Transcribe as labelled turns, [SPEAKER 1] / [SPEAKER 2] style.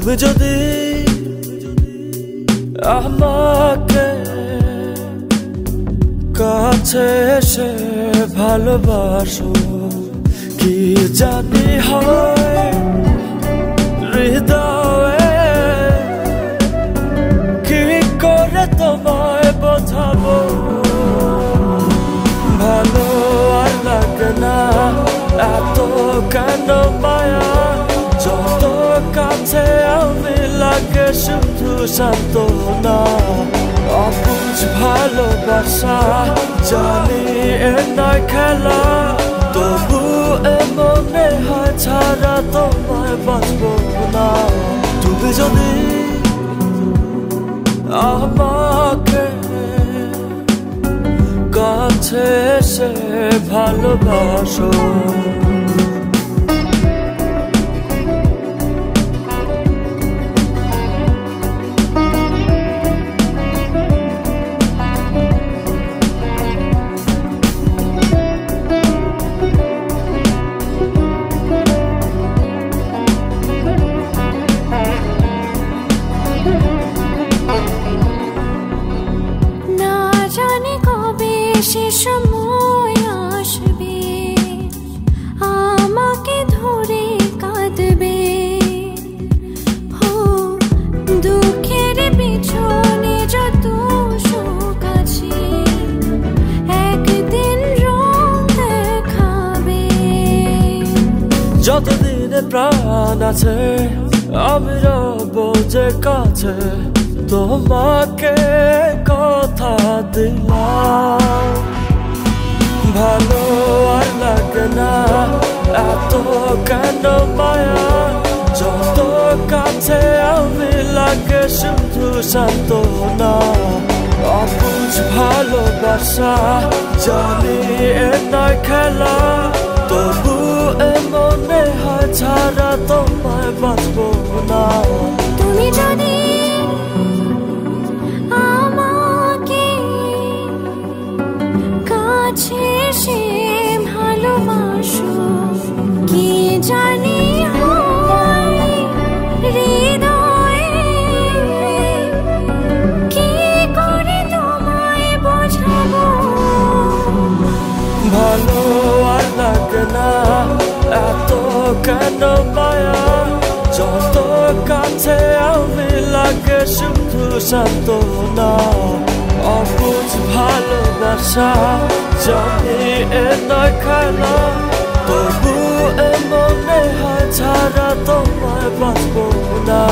[SPEAKER 1] তুমি যদি আমাকে কাছে এসে ভালোবাসো, কি জানি হয় হৃদয়ে, কি করে তোমায় বোঝাবো। ভালো আর লাগে না এত কেন মায়া, যত কাছে আমি লাগে শুধু সান্ত্বনা। অবুঝ ভালোবাসা জানি এ নয় খেলা, তবু এ মনে হয় ছাড়া তোমায় বাঁচবো না। তুমি যদি আমাকে কাছে এসে ভালোবাসো।
[SPEAKER 2] সে সময় আসবে আমাকে ধরে কাঁদবে, দুঃখের পিছনে যত সুখ আছে একদিন রং দেখাবে।
[SPEAKER 1] যতদিনে প্রাণ আছে আমি রব যে কাছে, তোমাকে কথা দিলাম। ভালো আর লাগে না এত কেন মায়া, যত কাছে আমি লাগে শুধু সান্ত্বনা। অবুঝ ভালোবাসা জানি এ নয় খেলা, তবু এ মনে হয় ছাড়া তোমায় বাঁচবো না।
[SPEAKER 2] তুমি যদি আমাকে কাছে এসে ভালোবাসো, কি জানি হয় হৃদয়ে, কি করে তোমায় বোঝাবো।
[SPEAKER 1] ভালো আর লাগে না এত কেন মায়া, যত কাছে আমি লাগে শুধু সান্ত্বনা। অবুঝ ভালোবাসা জানি এ নয় খেলা, তবু এ মনে হয় ছাড়া তোমায় বাঁচবো না।